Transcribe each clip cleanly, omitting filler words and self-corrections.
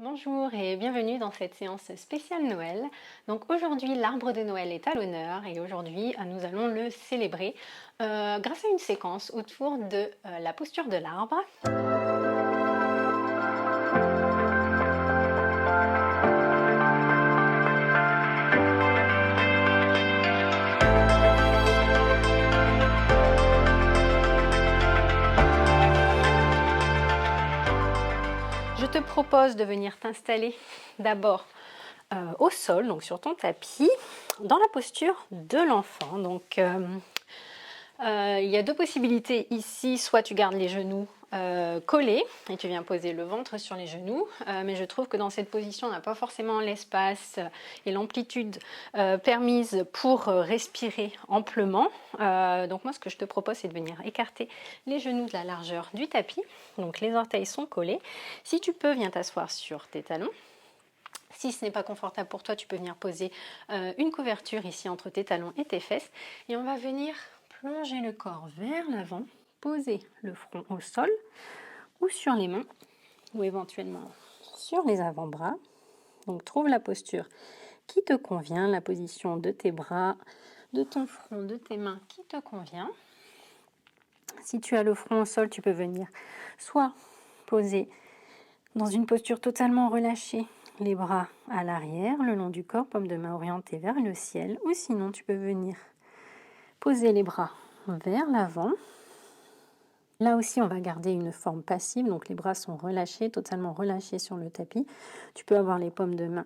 Bonjour et bienvenue dans cette séance spéciale Noël. Donc aujourd'hui l'arbre de Noël est à l'honneur et aujourd'hui nous allons le célébrer grâce à une séquence autour de la posture de l'arbre. Je te propose de venir t'installer d'abord au sol, donc sur ton tapis, dans la posture de l'enfant. Donc il y a deux possibilités ici, soit tu gardes les genoux collés et tu viens poser le ventre sur les genoux, mais je trouve que dans cette position on n'a pas forcément l'espace et l'amplitude permise pour respirer amplement. Donc moi ce que je te propose c'est de venir écarter les genoux de la largeur du tapis, donc les orteils sont collés. Si tu peux, viens t'asseoir sur tes talons. Si ce n'est pas confortable pour toi, tu peux venir poser une couverture ici entre tes talons et tes fesses. Et on va venir plonger le corps vers l'avant, poser le front au sol ou sur les mains ou éventuellement sur les avant-bras. Donc trouve la posture qui te convient, la position de tes bras, de ton front, de tes mains qui te convient. Si tu as le front au sol, tu peux venir soit poser dans une posture totalement relâchée, les bras à l'arrière, le long du corps, paume de main orientée vers le ciel. Ou sinon, tu peux venir poser les bras vers l'avant. Là aussi, on va garder une forme passive, donc les bras sont relâchés, totalement relâchés sur le tapis. Tu peux avoir les paumes de main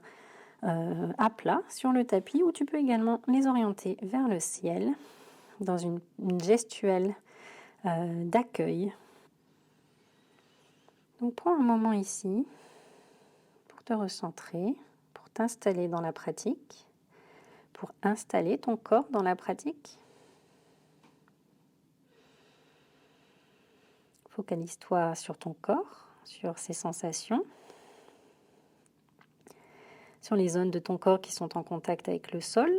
à plat sur le tapis, ou tu peux également les orienter vers le ciel, dans une gestuelle d'accueil. Donc prends un moment ici pour te recentrer, pour t'installer dans la pratique, pour installer ton corps dans la pratique. Focalise-toi sur ton corps, sur ses sensations, sur les zones de ton corps qui sont en contact avec le sol.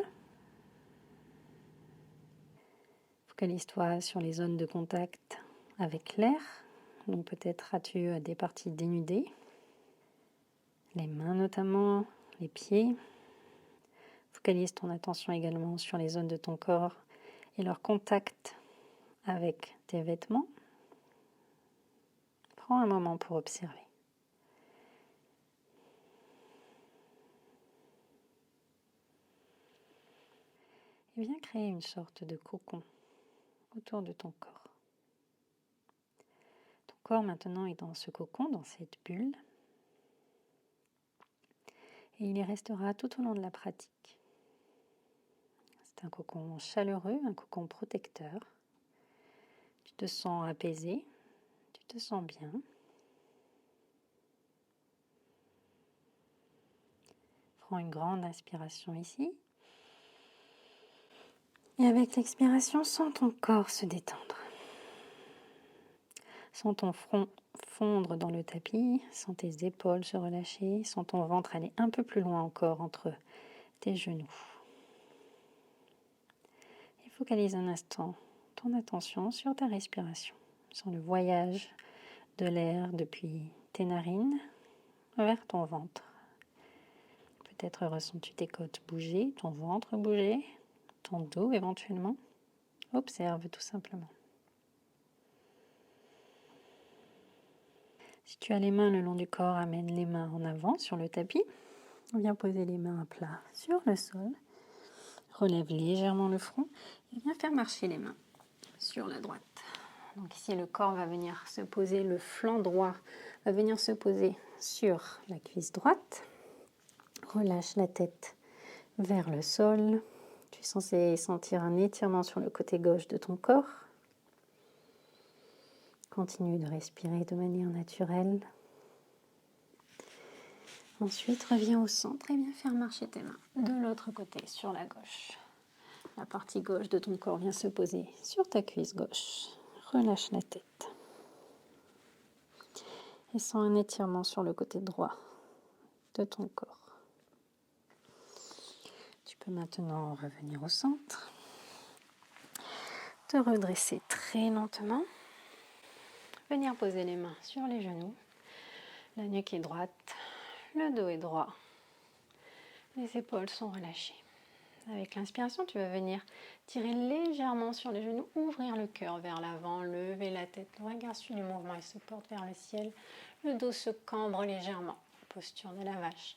Focalise-toi sur les zones de contact avec l'air. Donc peut-être as-tu des parties dénudées, les mains notamment, les pieds. Focalise ton attention également sur les zones de ton corps et leur contact avec tes vêtements. Prends un moment pour observer. Et viens créer une sorte de cocon autour de ton corps. Ton corps maintenant est dans ce cocon, dans cette bulle. Et il y restera tout au long de la pratique. C'est un cocon chaleureux, un cocon protecteur. Tu te sens apaisé, tu te sens bien. Prends une grande inspiration ici. Et avec l'expiration, sens ton corps se détendre. Sens ton front fondre dans le tapis, sens tes épaules se relâcher, sens ton ventre aller un peu plus loin encore entre tes genoux. Et focalise un instant ton attention sur ta respiration, sur le voyage de l'air depuis tes narines vers ton ventre. Peut-être ressens-tu tes côtes bouger, ton ventre bouger, ton dos éventuellement. Observe tout simplement. Si tu as les mains le long du corps, amène les mains en avant sur le tapis. Viens poser les mains à plat sur le sol. Relève légèrement le front et viens faire marcher les mains sur la droite. Donc ici, le corps va venir se poser, le flanc droit va venir se poser sur la cuisse droite. Relâche la tête vers le sol. Tu es censé sentir un étirement sur le côté gauche de ton corps. Continue de respirer de manière naturelle. Ensuite, reviens au centre et viens faire marcher tes mains de l'autre côté, sur la gauche. La partie gauche de ton corps vient se poser sur ta cuisse gauche. Relâche la tête. Et sens un étirement sur le côté droit de ton corps. Tu peux maintenant revenir au centre. Te redresser très lentement. Venir poser les mains sur les genoux. La nuque est droite. Le dos est droit. Les épaules sont relâchées. Avec l'inspiration, tu vas venir tirer légèrement sur les genoux, ouvrir le cœur vers l'avant, lever la tête, le regard suit le mouvement et se porte vers le ciel. Le dos se cambre légèrement, posture de la vache.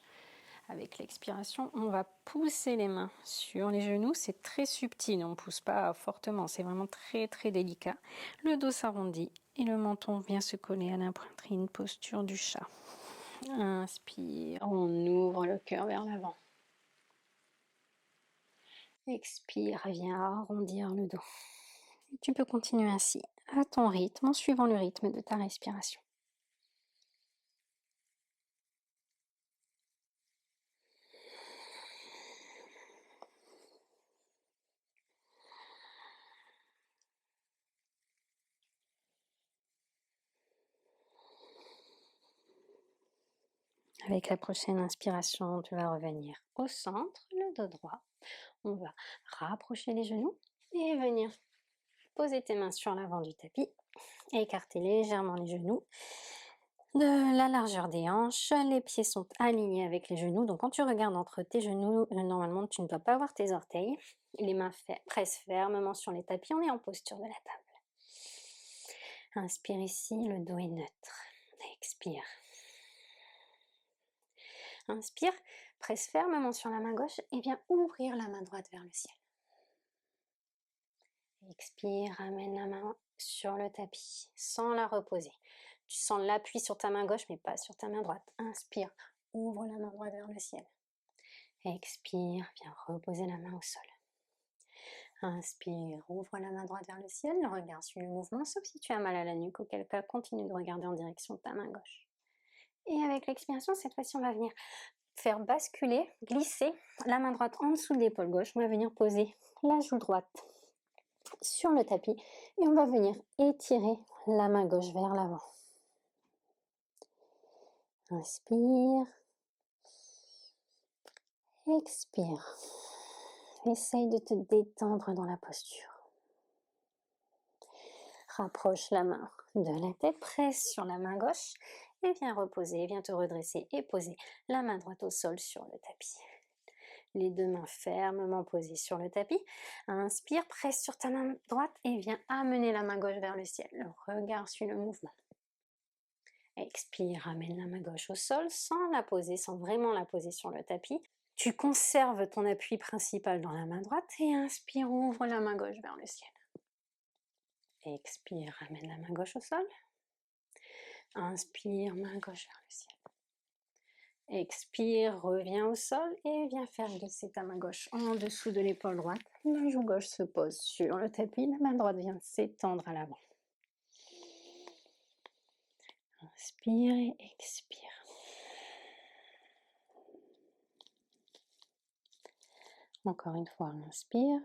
Avec l'expiration, on va pousser les mains sur les genoux. C'est très subtil, on ne pousse pas fortement, c'est vraiment très très délicat. Le dos s'arrondit et le menton vient se coller à la poitrine, posture du chat. Inspire, on ouvre le cœur vers l'avant. Expire, viens arrondir le dos. Et tu peux continuer ainsi, à ton rythme, en suivant le rythme de ta respiration. Avec la prochaine inspiration, tu vas revenir au centre, le dos droit. On va rapprocher les genoux et venir poser tes mains sur l'avant du tapis. Écarter légèrement les genoux de la largeur des hanches. Les pieds sont alignés avec les genoux. Donc quand tu regardes entre tes genoux, normalement tu ne dois pas voir tes orteils. Les mains pressent fermement sur les tapis. On est en posture de la table. Inspire ici, le dos est neutre. Expire. Inspire, presse fermement sur la main gauche et viens ouvrir la main droite vers le ciel. Expire, ramène la main sur le tapis sans la reposer. Tu sens l'appui sur ta main gauche mais pas sur ta main droite. Inspire, ouvre la main droite vers le ciel. Expire, viens reposer la main au sol. Inspire, ouvre la main droite vers le ciel, regarde suit le mouvement, sauf si tu as mal à la nuque, auquel cas continue de regarder en direction de ta main gauche. Et avec l'expiration, cette fois-ci on va venir faire basculer, glisser la main droite en dessous de l'épaule gauche. On va venir poser la joue droite sur le tapis et on va venir étirer la main gauche vers l'avant. Inspire. Expire. Essaye de te détendre dans la posture. Rapproche la main de la tête, presse sur la main gauche et viens reposer, viens te redresser et poser la main droite au sol sur le tapis. Les deux mains fermement posées sur le tapis. Inspire, presse sur ta main droite et viens amener la main gauche vers le ciel. Le regard suit le mouvement. Expire, ramène la main gauche au sol sans la poser, sans vraiment la poser sur le tapis. Tu conserves ton appui principal dans la main droite et inspire, ouvre la main gauche vers le ciel. Expire, ramène la main gauche au sol. Inspire, main gauche vers le ciel. Expire, reviens au sol et viens faire glisser ta main gauche en dessous de l'épaule droite. La joue gauche se pose sur le tapis, la main droite vient s'étendre à l'avant. Inspire et expire. Encore une fois, inspire.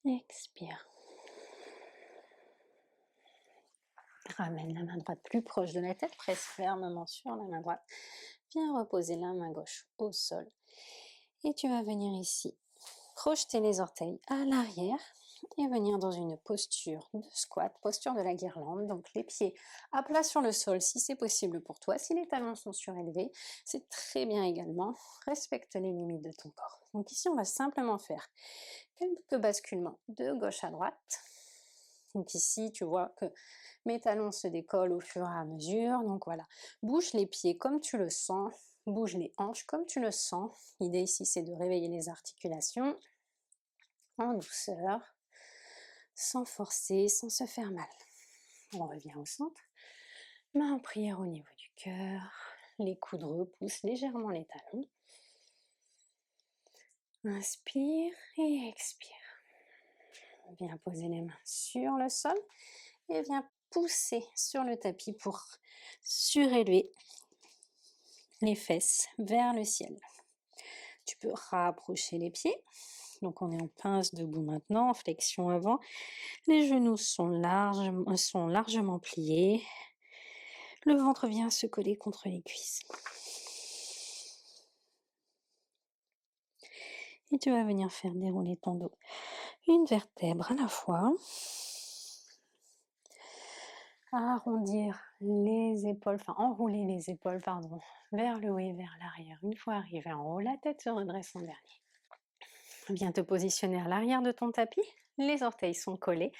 Expire. Ramène la main droite plus proche de la tête, presse fermement sur la main droite. Viens reposer la main gauche au sol. Et tu vas venir ici, projeter les orteils à l'arrière et venir dans une posture de squat, posture de la guirlande. Donc les pieds à plat sur le sol si c'est possible pour toi. Si les talons sont surélevés, c'est très bien également. Respecte les limites de ton corps. Donc ici, on va simplement faire quelques basculements de gauche à droite. Donc ici, tu vois que mes talons se décollent au fur et à mesure. Donc voilà, bouge les pieds comme tu le sens, bouge les hanches comme tu le sens. L'idée ici, c'est de réveiller les articulations en douceur, sans forcer, sans se faire mal. On revient au centre. Main en prière au niveau du cœur. Les coudes repoussent légèrement les talons. Inspire et expire. Viens poser les mains sur le sol et viens pousser sur le tapis pour surélever les fesses vers le ciel. Tu peux rapprocher les pieds. Donc on est en pince debout maintenant, en flexion avant. Les genoux sont largement pliés. Le ventre vient se coller contre les cuisses. Et tu vas venir faire dérouler ton dos une vertèbre à la fois. arrondir les épaules, enfin enrouler les épaules, pardon, vers le haut et vers l'arrière. Une fois arrivé en haut, la tête se redresse en dernier. Viens te positionner à l'arrière de ton tapis. Les orteils sont collés,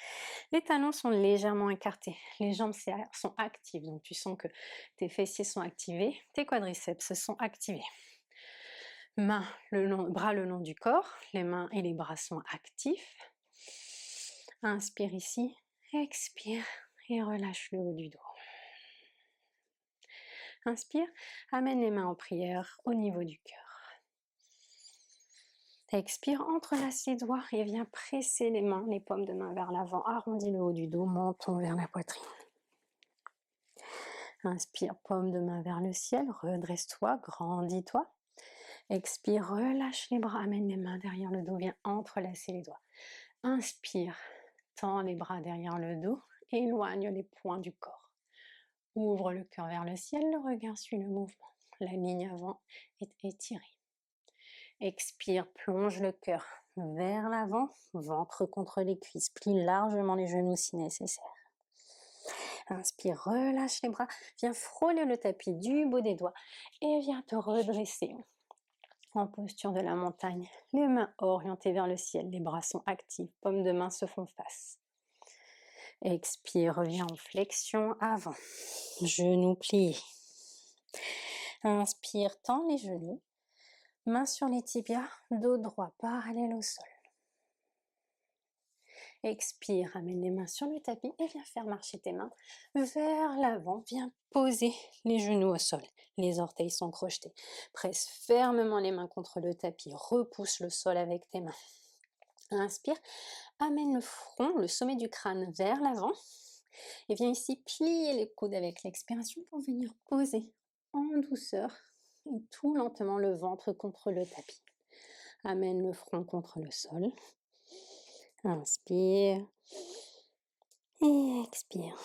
les talons sont légèrement écartés, les jambes sont actives, donc tu sens que tes fessiers sont activés, tes quadriceps sont activés. Bras le long du corps, les mains et les bras sont actifs. Inspire ici, expire et relâche le haut du dos. Inspire, amène les mains en prière au niveau du cœur. Expire, entrelace les doigts et viens presser les mains, les paumes de main vers l'avant, arrondis le haut du dos, menton vers la poitrine. Inspire, paume de main vers le ciel, redresse-toi, grandis-toi. Expire, relâche les bras, amène les mains derrière le dos, viens entrelacer les doigts. Inspire, tends les bras derrière le dos, éloigne les poings du corps. Ouvre le cœur vers le ciel, le regard suit le mouvement. La ligne avant est étirée. Expire, plonge le cœur vers l'avant, ventre contre les cuisses, plie largement les genoux si nécessaire. Inspire, relâche les bras, viens frôler le tapis du bout des doigts et viens te redresser en posture de la montagne. Les mains orientées vers le ciel, les bras sont actifs, paumes de main se font face. Expire, reviens en flexion avant, genoux pliés. Inspire, tends les genoux. Mains sur les tibias, dos droit parallèle au sol. Expire, amène les mains sur le tapis et viens faire marcher tes mains vers l'avant. Viens poser les genoux au sol. Les orteils sont crochetés. Presse fermement les mains contre le tapis. Repousse le sol avec tes mains. Inspire, amène le front, le sommet du crâne vers l'avant. Et viens ici plier les coudes avec l'expiration pour venir poser en douceur et tout lentement le ventre contre le tapis. Amène le front contre le sol. Inspire et expire.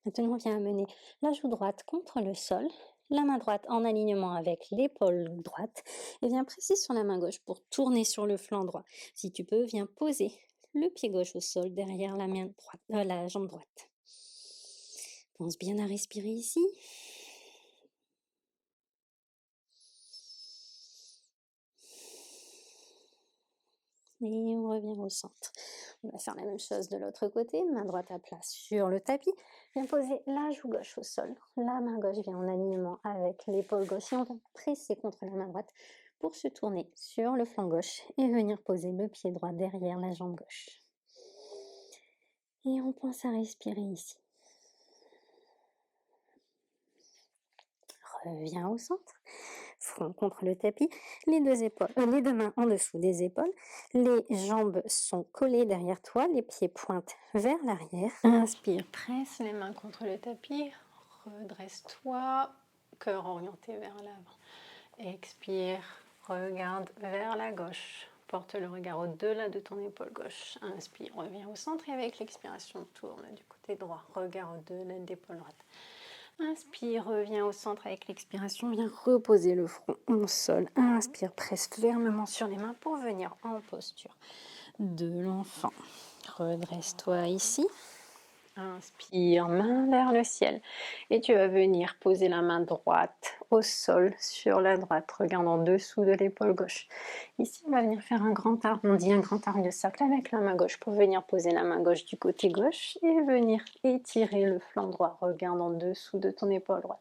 Maintenant, viens amener la joue droite contre le sol, la main droite en alignement avec l'épaule droite et viens presser sur la main gauche pour tourner sur le flanc droit. Si tu peux, viens poser le pied gauche au sol derrière la jambe droite. Pense bien à respirer ici. Et on revient au centre. On va faire la même chose de l'autre côté, main droite à plat sur le tapis. Viens poser la joue gauche au sol. La main gauche vient en alignement avec l'épaule gauche et on va presser contre la main droite pour se tourner sur le flanc gauche et venir poser le pied droit derrière la jambe gauche. Et on pense à respirer ici. Reviens au centre, front contre le tapis, les deux mains en dessous des épaules, les jambes sont collées derrière toi, les pieds pointent vers l'arrière. Inspire, presse les mains contre le tapis, redresse-toi, cœur orienté vers l'avant. Expire, regarde vers la gauche, porte le regard au-delà de ton épaule gauche. Inspire, reviens au centre et avec l'expiration, tourne du côté droit, regard au-delà de l'épaule droite. Inspire, reviens au centre avec l'expiration, viens reposer le front au sol. Inspire, presse fermement sur les mains pour venir en posture de l'enfant. Redresse-toi ici. Inspire, main vers le ciel. Et tu vas venir poser la main droite au sol sur la droite. Regarde en dessous de l'épaule gauche. Ici, on va venir faire un grand arrondi, un grand arc de cercle avec la main gauche pour venir poser la main gauche du côté gauche et venir étirer le flanc droit. Regarde en dessous de ton épaule droite.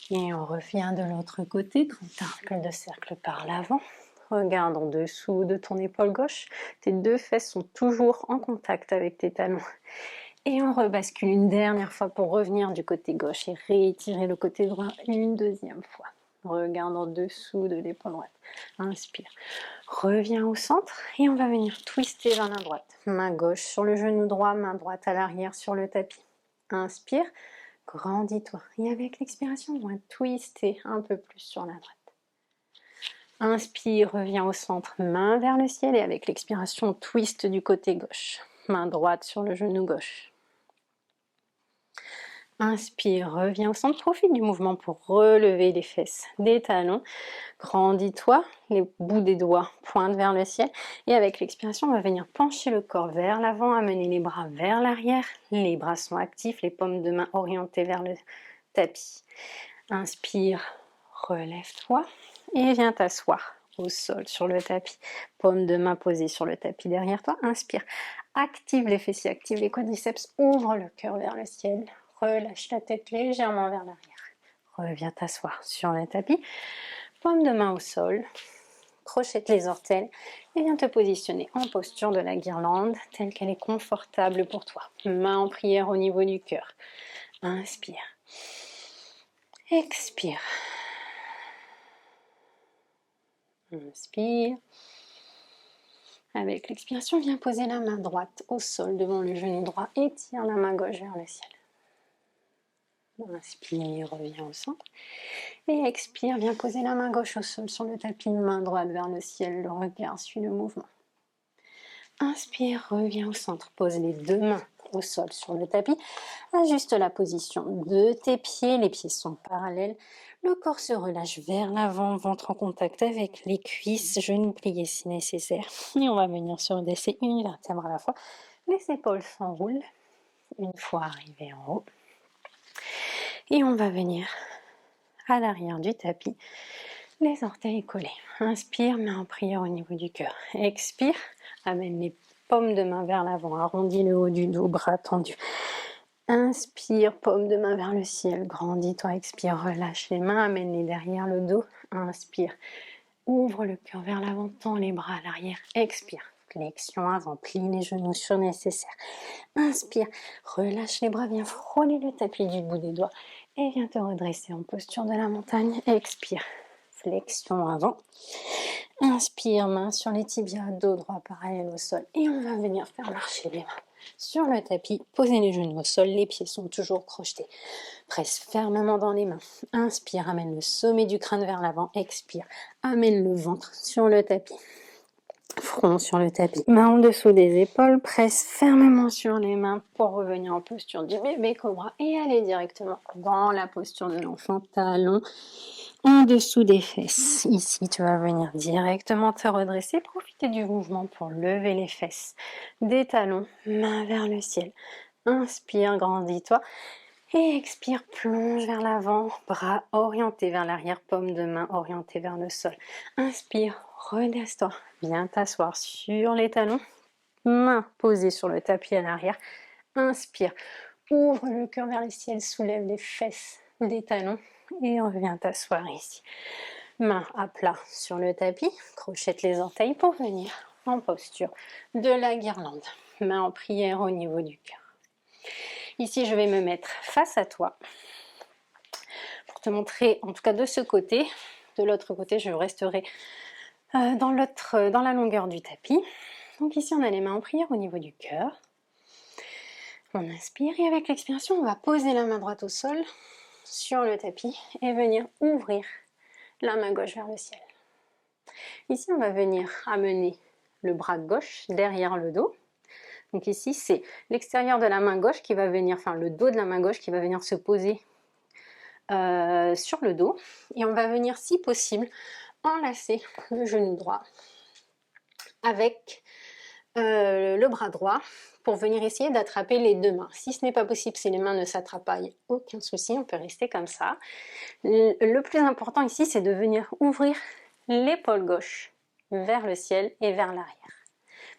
Et on revient de l'autre côté, grand arc de cercle par l'avant. Regarde en dessous de ton épaule gauche. Tes deux fesses sont toujours en contact avec tes talons. Et on rebascule une dernière fois pour revenir du côté gauche et réétirer le côté droit une deuxième fois. Regarde en dessous de l'épaule droite. Inspire. Reviens au centre et on va venir twister vers la droite. Main gauche sur le genou droit, main droite à l'arrière sur le tapis. Inspire. Grandis-toi. Et avec l'expiration, on va twister un peu plus sur la droite. Inspire, reviens au centre, main vers le ciel et avec l'expiration, twist du côté gauche. Main droite sur le genou gauche. Inspire, reviens au centre, profite du mouvement pour relever les fesses des talons. Grandis-toi, les bouts des doigts pointent vers le ciel. Et avec l'expiration, on va venir pencher le corps vers l'avant, amener les bras vers l'arrière. Les bras sont actifs, les paumes de main orientées vers le tapis. Inspire, relève-toi et viens t'asseoir au sol sur le tapis. Paumes de main posées sur le tapis derrière toi. Inspire, active les fessiers, active les quadriceps, ouvre le cœur vers le ciel. Relâche la tête légèrement vers l'arrière. Reviens t'asseoir sur le tapis. Paume de main au sol. Crochette les orteils et viens te positionner en posture de la guirlande telle qu'elle est confortable pour toi. Main en prière au niveau du cœur. Inspire. Expire. Inspire. Avec l'expiration, viens poser la main droite au sol devant le genou droit et tire la main gauche vers le ciel. Inspire, reviens au centre. Et expire, viens poser la main gauche au sol sur le tapis, main droite vers le ciel, le regard suit le mouvement. Inspire, reviens au centre, pose les deux mains au sol sur le tapis, ajuste la position de tes pieds, les pieds sont parallèles, le corps se relâche vers l'avant, ventre en contact avec les cuisses, genoux pliés si nécessaire. Et on va venir se redresser une vertèbre à la fois, les épaules s'enroulent une fois arrivé en haut. Et on va venir à l'arrière du tapis, les orteils collés. Inspire, main en prière au niveau du cœur. Expire, amène les paumes de main vers l'avant, arrondis le haut du dos, bras tendus. Inspire, paume de main vers le ciel, grandis-toi, expire, relâche les mains, amène-les derrière le dos. Inspire, ouvre le cœur vers l'avant, tends les bras à l'arrière. Expire, flexion avant, plie les genoux sur nécessaire. Inspire, relâche les bras, viens frôler le tapis du bout des doigts et viens te redresser en posture de la montagne. Expire, flexion avant. Inspire, main sur les tibias, dos droit parallèle au sol. Et on va venir faire marcher les mains sur le tapis. Posez les genoux au sol, les pieds sont toujours crochetés. Presse fermement dans les mains. Inspire, amène le sommet du crâne vers l'avant. Expire, amène le ventre sur le tapis. Front sur le tapis, main en dessous des épaules, presse fermement sur les mains pour revenir en posture du bébé cobra et aller directement dans la posture de l'enfant, talon en dessous des fesses. Ici, tu vas venir directement te redresser, profiter du mouvement pour lever les fesses des talons, main vers le ciel. Inspire, grandis-toi. Et expire, plonge vers l'avant, bras orientés vers l'arrière, paume de main orientée vers le sol. Inspire, redresse-toi, viens t'asseoir sur les talons, main posée sur le tapis à l'arrière. Inspire, ouvre le cœur vers le ciel, soulève les fesses des talons et reviens t'asseoir ici. Main à plat sur le tapis, crochette les orteils pour venir en posture de la guirlande. Main en prière au niveau du cœur. Ici, je vais me mettre face à toi pour te montrer, en tout cas de ce côté. De l'autre côté, je resterai dans la longueur du tapis. Donc ici, on a les mains en prière au niveau du cœur. On inspire et avec l'expiration, on va poser la main droite au sol sur le tapis et venir ouvrir la main gauche vers le ciel. Ici, on va venir amener le bras gauche derrière le dos. Donc ici, c'est l'extérieur de la main gauche qui va venir, enfin le dos de la main gauche qui va venir se poser sur le dos. Et on va venir, si possible, enlacer le genou droit avec le bras droit pour venir essayer d'attraper les deux mains. Si ce n'est pas possible, si les mains ne s'attrapent pas, il n'y a aucun souci, on peut rester comme ça. Le plus important ici, c'est de venir ouvrir l'épaule gauche vers le ciel et vers l'arrière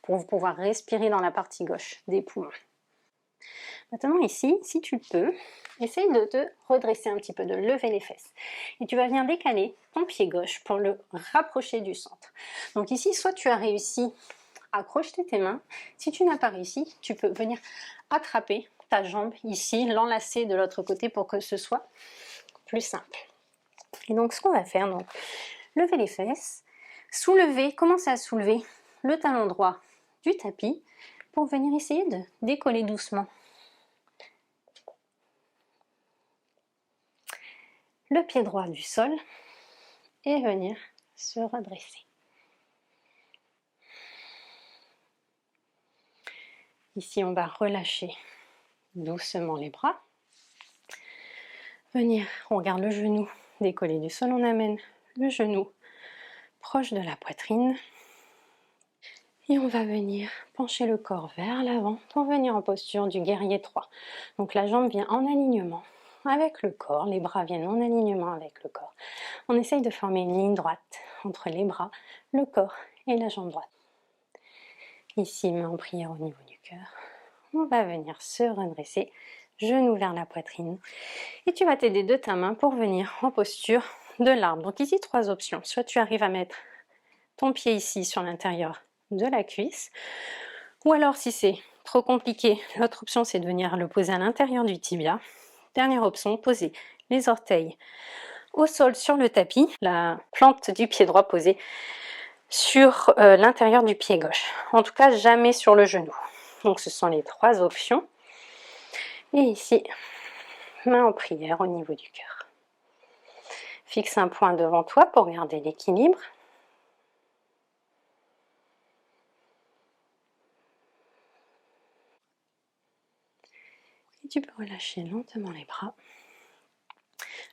pour pouvoir respirer dans la partie gauche des poumons. Maintenant ici, si tu peux, essaye de te redresser un petit peu, de lever les fesses. Et tu vas venir décaler ton pied gauche pour le rapprocher du centre. Donc ici, soit tu as réussi à crocheter tes mains. Si tu n'as pas réussi, tu peux venir attraper ta jambe ici, l'enlacer de l'autre côté pour que ce soit plus simple. Et donc ce qu'on va faire, donc, lever les fesses, soulever, commencer à soulever le talon droit du tapis pour venir essayer de décoller doucement le pied droit du sol et venir se redresser. Ici, on va relâcher doucement les bras. venir, on regarde le genou décollé du sol, on amène le genou proche de la poitrine. Et on va venir pencher le corps vers l'avant pour venir en posture du guerrier 3. Donc la jambe vient en alignement avec le corps, les bras viennent en alignement avec le corps. On essaye de former une ligne droite entre les bras, le corps et la jambe droite. Ici, main en prière au niveau du cœur. On va venir se redresser, genou vers la poitrine. Et tu vas t'aider de ta main pour venir en posture de l'arbre. Donc ici, 3 options. Soit tu arrives à mettre ton pied ici sur l'intérieur de la cuisse, ou alors si c'est trop compliqué, l'autre option c'est de venir le poser à l'intérieur du tibia. Dernière option, poser les orteils au sol sur le tapis, la plante du pied droit posée sur l'intérieur du pied gauche. En tout cas, jamais sur le genou. Donc ce sont les 3 options. Et ici, main en prière au niveau du cœur. Fixe un point devant toi pour garder l'équilibre. Et tu peux relâcher lentement les bras,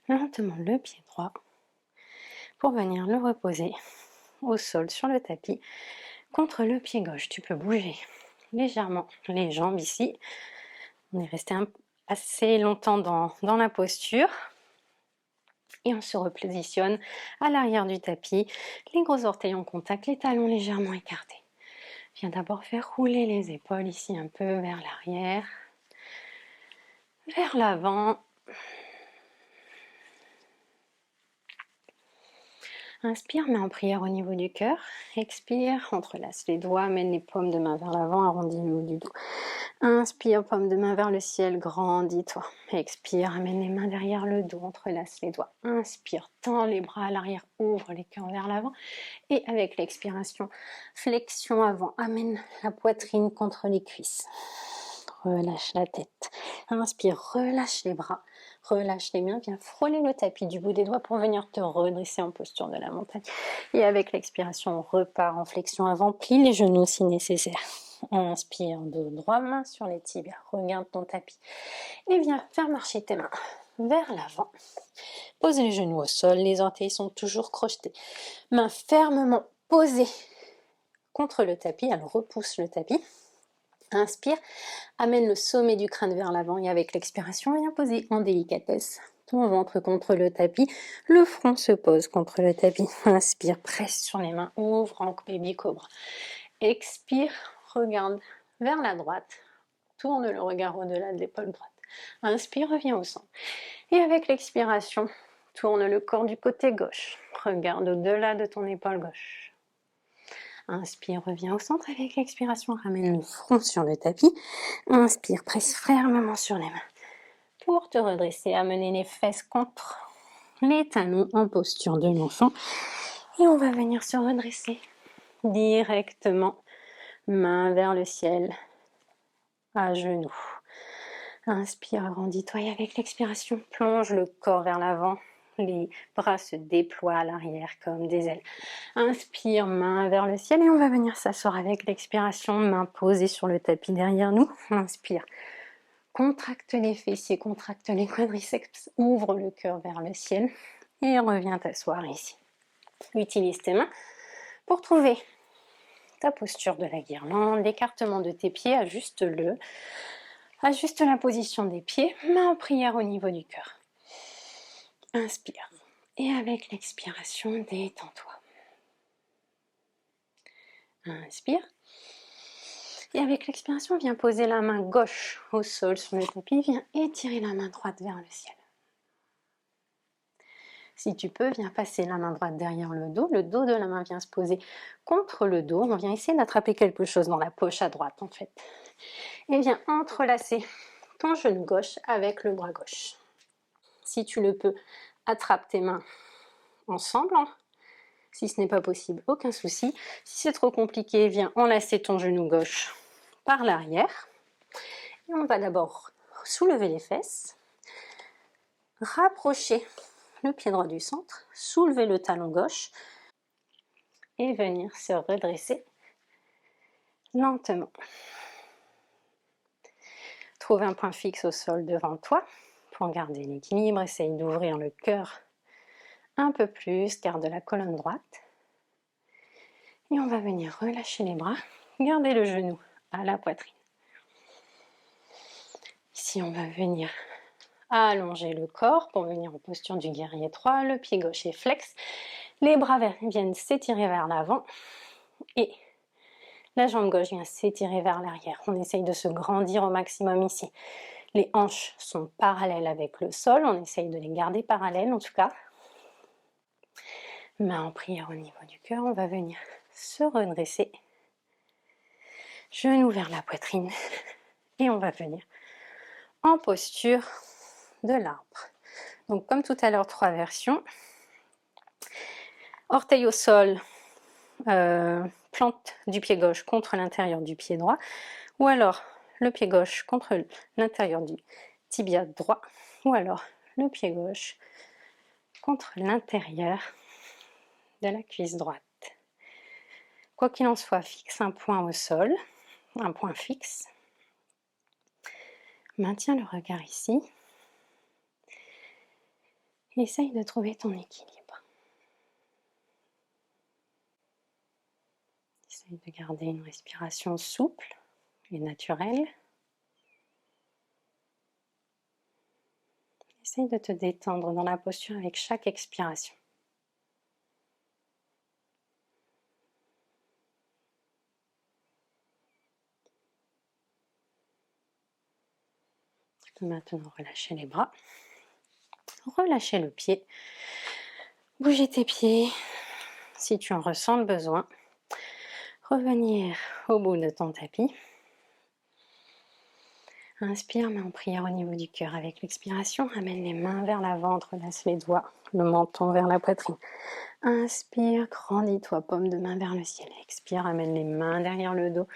lentement le pied droit, pour venir le reposer au sol sur le tapis contre le pied gauche. Tu peux bouger légèrement les jambes ici. On est resté assez longtemps dans la posture. Et on se repositionne à l'arrière du tapis, les gros orteils en contact, les talons légèrement écartés. Viens d'abord faire rouler les épaules ici un peu vers l'arrière, vers l'avant. Inspire, mets en prière au niveau du cœur. Expire, entrelace les doigts, amène les paumes de main vers l'avant, arrondis le haut du dos. Inspire, paume de main vers le ciel, grandis-toi. Expire, amène les mains derrière le dos, entrelace les doigts. Inspire, tends les bras à l'arrière, ouvre les cœurs vers l'avant. Et avec l'expiration, flexion avant, amène la poitrine contre les cuisses. Relâche la tête. Inspire, relâche les bras, relâche les mains, viens frôler le tapis du bout des doigts pour venir te redresser en posture de la montagne. Et avec l'expiration, on repart en flexion avant, plie les genoux si nécessaire. Inspire, dos droit, main sur les tibias, regarde ton tapis. Et viens faire marcher tes mains vers l'avant. Pose les genoux au sol, les orteils sont toujours crochetés. Mains fermement posées contre le tapis, alors repousse le tapis. Inspire, amène le sommet du crâne vers l'avant et avec l'expiration, viens poser en délicatesse ton ventre contre le tapis. Le front se pose contre le tapis. Inspire, presse sur les mains, ouvre en baby cobra. Expire, regarde vers la droite. Tourne le regard au-delà de l'épaule droite. Inspire, reviens au centre. Et avec l'expiration, tourne le corps du côté gauche. Regarde au-delà de ton épaule gauche. Inspire, reviens au centre. Avec l'expiration, ramène le front sur le tapis. Inspire, presse fermement sur les mains. Pour te redresser, amener les fesses contre les talons en posture de l'enfant. Et on va venir se redresser directement, main vers le ciel, à genoux. Inspire, agrandis-toi et avec l'expiration, plonge le corps vers l'avant. Les bras se déploient à l'arrière comme des ailes. Inspire, main vers le ciel et on va venir s'asseoir avec l'expiration, main posée sur le tapis derrière nous. Inspire, contracte les fessiers, contracte les quadriceps, ouvre le cœur vers le ciel et reviens t'asseoir ici. Utilise tes mains pour trouver ta posture de la guirlande, l'écartement de tes pieds, ajuste-le. Ajuste la position des pieds, main en prière au niveau du cœur. Inspire. Et avec l'expiration, détends-toi. Inspire. Et avec l'expiration, viens poser la main gauche au sol sur le tapis. Viens étirer la main droite vers le ciel. Si tu peux, viens passer la main droite derrière le dos. Le dos de la main vient se poser contre le dos. On vient essayer d'attraper quelque chose dans la poche à droite en fait. Et viens entrelacer ton genou gauche avec le bras gauche. Si tu le peux, attrape tes mains ensemble. Si ce n'est pas possible, aucun souci. Si c'est trop compliqué, viens enlacer ton genou gauche par l'arrière. Et on va d'abord soulever les fesses, rapprocher le pied droit du centre, soulever le talon gauche et venir se redresser lentement. Trouve un point fixe au sol devant toi pour garder l'équilibre. Essaye d'ouvrir le cœur un peu plus, garde la colonne droite. Et on va venir relâcher les bras, garder le genou à la poitrine. Ici, on va venir allonger le corps pour venir en posture du guerrier 3. Le pied gauche est flex. Les bras viennent s'étirer vers l'avant et la jambe gauche vient s'étirer vers l'arrière. On essaye de se grandir au maximum ici. Les hanches sont parallèles avec le sol. On essaye de les garder parallèles en tout cas. Main en prière au niveau du cœur. On va venir se redresser. Genou vers la poitrine. Et on va venir en posture de l'arbre. Donc comme tout à l'heure, 3 versions. Orteil au sol, plante du pied gauche contre l'intérieur du pied droit, ou alors le pied gauche contre l'intérieur du tibia droit, ou alors le pied gauche contre l'intérieur de la cuisse droite. Quoi qu'il en soit, fixe un point au sol, un point fixe. Maintiens le regard ici. Essaye de trouver ton équilibre. Essaye de garder une respiration souple et naturelle. Essaye de te détendre dans la posture avec chaque expiration. Maintenant, relâchez les bras. Relâchez le pied. Bougez tes pieds si tu en ressens le besoin. Revenir au bout de ton tapis. Inspire, main en prière au niveau du cœur. Avec l'expiration, amène les mains vers l'avant, relâche les doigts, le menton vers la poitrine. Inspire, grandis-toi, paume de main vers le ciel. Expire, amène les mains derrière le dos.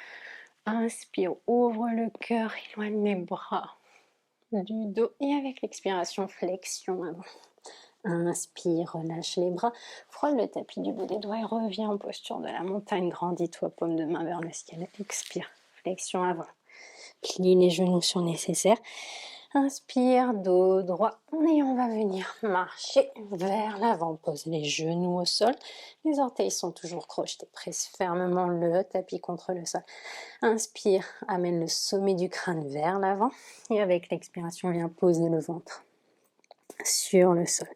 Inspire, ouvre le cœur, éloigne les bras du dos. Et avec l'expiration, flexion avant. Inspire, relâche les bras, frôle le tapis du bout des doigts et reviens en posture de la montagne. Grandis-toi, paume de main vers le ciel. Expire, flexion avant. Plie les genoux sont nécessaires. Inspire, dos droit. Et on va venir marcher vers l'avant. Pose les genoux au sol. Les orteils sont toujours crochetés. Presse fermement le tapis contre le sol. Inspire, amène le sommet du crâne vers l'avant. Et avec l'expiration, viens poser le ventre sur le sol.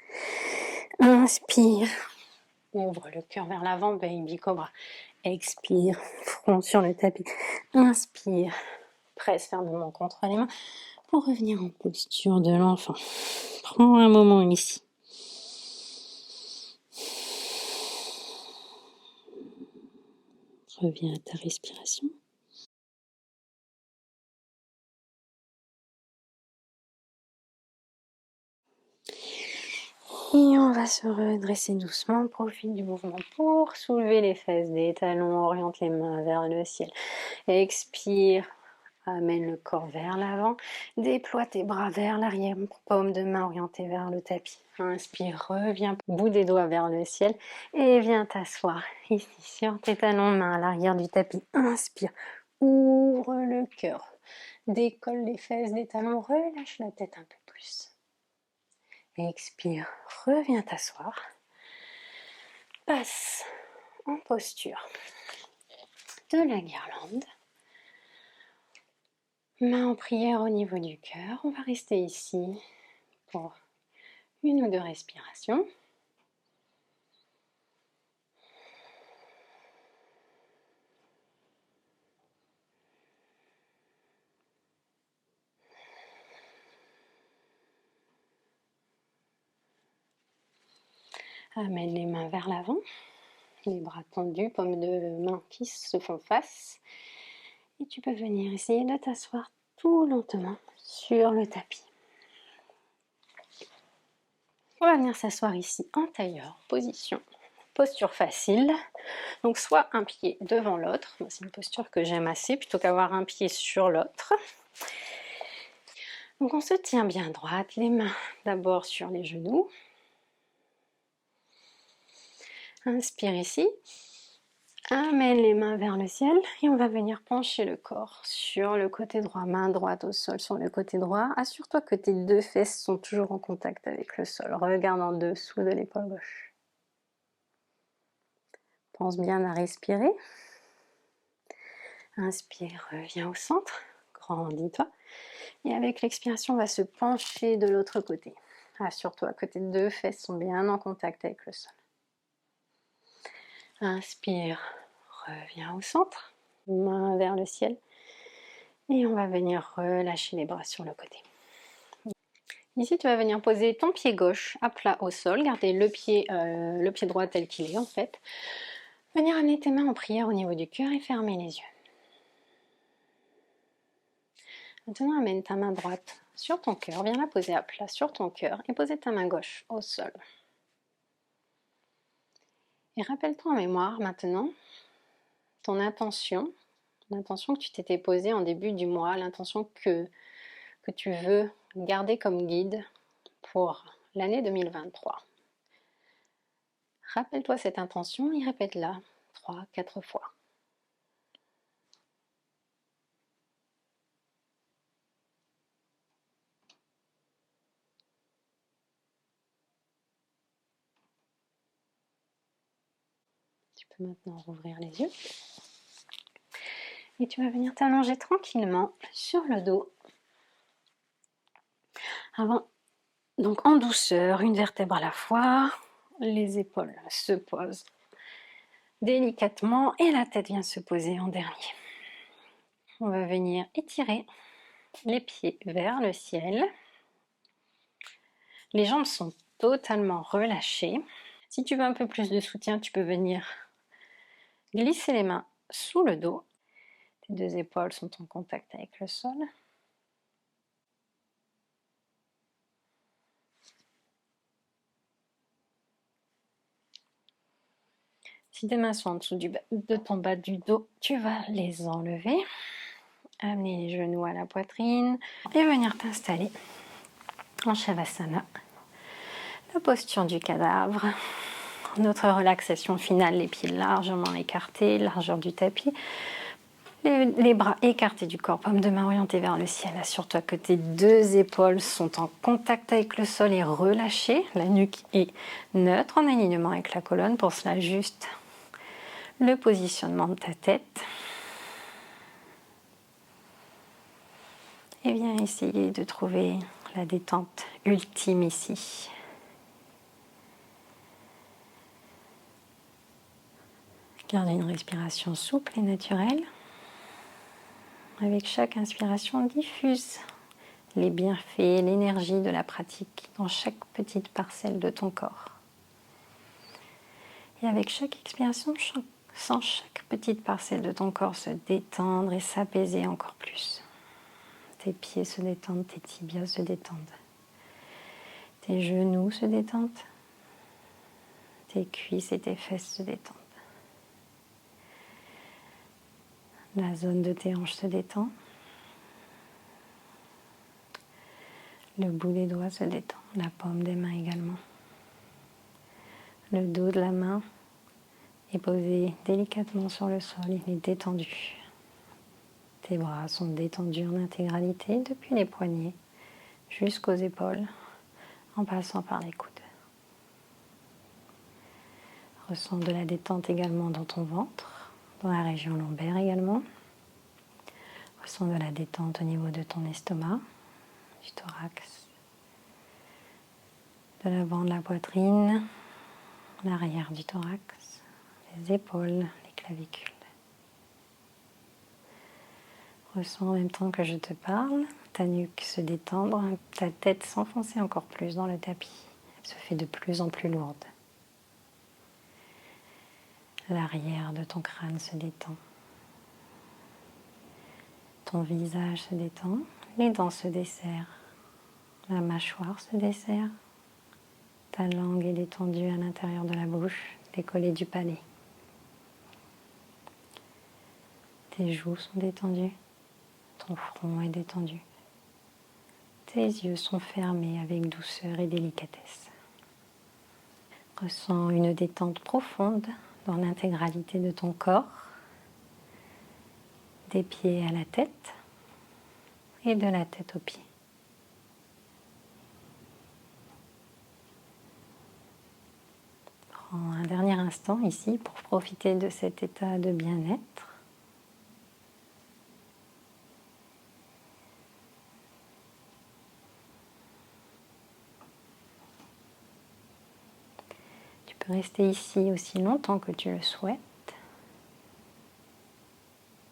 Inspire, ouvre le cœur vers l'avant, baby cobra. Expire, front sur le tapis. Inspire, presse fermement contre les mains pour revenir en posture de l'enfant. Prends un moment ici. Reviens à ta respiration. Et on va se redresser doucement, profite du mouvement pour soulever les fesses des talons, oriente les mains vers le ciel. Expire, amène le corps vers l'avant, déploie tes bras vers l'arrière, paume de main orientée vers le tapis. Inspire, reviens, bout des doigts vers le ciel et viens t'asseoir ici sur tes talons, main à l'arrière du tapis. Inspire, ouvre le cœur, décolle les fesses des talons, relâche la tête un peu plus. Expire, reviens t'asseoir. Passe en posture de la guirlande. Main en prière au niveau du cœur. On va rester ici pour 1 ou 2 respirations. Amène les mains vers l'avant, les bras tendus, paumes de main qui se font face. Et tu peux venir essayer de t'asseoir tout lentement sur le tapis. On va venir s'asseoir ici en tailleur, position, posture facile. Donc soit un pied devant l'autre, c'est une posture que j'aime assez, plutôt qu'avoir un pied sur l'autre. Donc on se tient bien droite, les mains d'abord sur les genoux. Inspire ici. Amène les mains vers le ciel et on va venir pencher le corps sur le côté droit, main droite au sol sur le côté droit. Assure-toi que tes deux fesses sont toujours en contact avec le sol. Regarde en dessous de l'épaule gauche. Pense bien à respirer. Inspire, reviens au centre, grandis-toi. Et avec l'expiration, on va se pencher de l'autre côté. Assure-toi que tes deux fesses sont bien en contact avec le sol. Inspire, reviens au centre, main vers le ciel. Et on va venir relâcher les bras sur le côté. Ici, tu vas venir poser ton pied gauche à plat au sol, garder le pied droit tel qu'il est en fait. Venir amener tes mains en prière au niveau du cœur et fermer les yeux. Maintenant, amène ta main droite sur ton cœur, viens la poser à plat sur ton cœur et poser ta main gauche au sol. Et rappelle-toi en mémoire maintenant ton intention, l'intention que tu t'étais posée en début du mois, l'intention que tu veux garder comme guide pour l'année 2023. Rappelle-toi cette intention et répète-la 3-4 fois. Tu peux maintenant rouvrir les yeux. Et tu vas venir t'allonger tranquillement sur le dos. Avant, donc en douceur, une vertèbre à la fois, les épaules se posent délicatement et la tête vient se poser en dernier. On va venir étirer les pieds vers le ciel. Les jambes sont totalement relâchées. Si tu veux un peu plus de soutien, tu peux venir glisser les mains sous le dos. Tes deux épaules sont en contact avec le sol. Si tes mains sont en dessous de ton bas du dos, tu vas les enlever. Amener les genoux à la poitrine et venir t'installer en Shavasana. La posture du cadavre. Notre relaxation finale, les pieds largement écartés, largeur du tapis. Les bras écartés du corps, paume de main orientée vers le ciel. Assure-toi que tes deux épaules sont en contact avec le sol et relâchées. La nuque est neutre en alignement avec la colonne. Pour cela, juste le positionnement de ta tête. Et viens essayer de trouver la détente ultime ici. Garde une respiration souple et naturelle. Avec chaque inspiration, diffuse les bienfaits, l'énergie de la pratique dans chaque petite parcelle de ton corps. Et avec chaque expiration, sens chaque petite parcelle de ton corps se détendre et s'apaiser encore plus. Tes pieds se détendent, tes tibias se détendent. Tes genoux se détendent. Tes cuisses et tes fesses se détendent. La zone de tes hanches se détend. Le bout des doigts se détend, la paume des mains également. Le dos de la main est posé délicatement sur le sol, il est détendu. Tes bras sont détendus en intégralité depuis les poignets jusqu'aux épaules en passant par les coudes. Ressens de la détente également dans ton ventre, dans la région lombaire également. Ressens de la détente au niveau de ton estomac, du thorax, de l'avant de la poitrine, l'arrière du thorax, les épaules, les clavicules. Ressens en même temps que je te parle, ta nuque se détendre, ta tête s'enfoncer encore plus dans le tapis. Elle se fait de plus en plus lourde. L'arrière de ton crâne se détend. Ton visage se détend, les dents se desserrent, la mâchoire se desserre, ta langue est détendue à l'intérieur de la bouche, décollée du palais. Tes joues sont détendues, ton front est détendu. Tes yeux sont fermés avec douceur et délicatesse. Ressens une détente profonde dans l'intégralité de ton corps, des pieds à la tête et de la tête aux pieds. Prends un dernier instant ici pour profiter de cet état de bien-être. Tu peux rester ici aussi longtemps que tu le souhaites.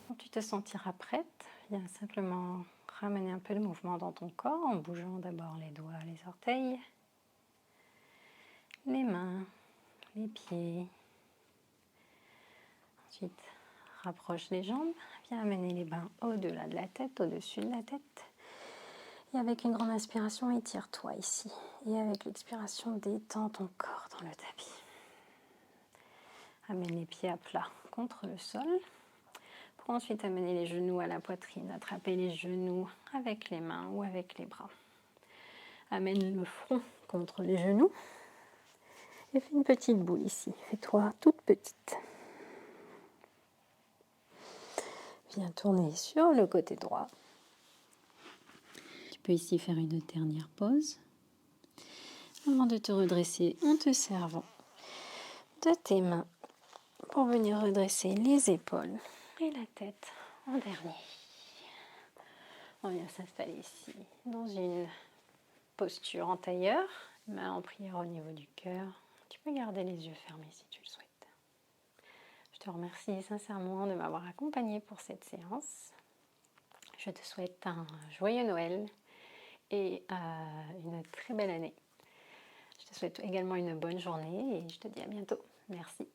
Quand tu te sentiras prête, viens simplement ramener un peu de mouvement dans ton corps en bougeant d'abord les doigts, les orteils, les mains, les pieds. Ensuite, rapproche les jambes, viens amener les mains au-delà de la tête, au-dessus de la tête. Et avec une grande inspiration, étire-toi ici. Et avec l'expiration, détends ton corps dans le tapis. Amène les pieds à plat contre le sol. Pour ensuite amener les genoux à la poitrine, attraper les genoux avec les mains ou avec les bras. Amène le front contre les genoux et fais une petite boule ici. Fais-toi toute petite. Viens tourner sur le côté droit. Tu peux ici faire une dernière pause avant de te redresser en te servant de tes mains pour venir redresser les épaules et la tête en dernier. On vient s'installer ici dans une posture en tailleur, main en prière au niveau du cœur. Tu peux garder les yeux fermés si tu le souhaites. Je te remercie sincèrement de m'avoir accompagnée pour cette séance. Je te souhaite un joyeux Noël et une très belle année. Je te souhaite également une bonne journée et je te dis à bientôt. Merci.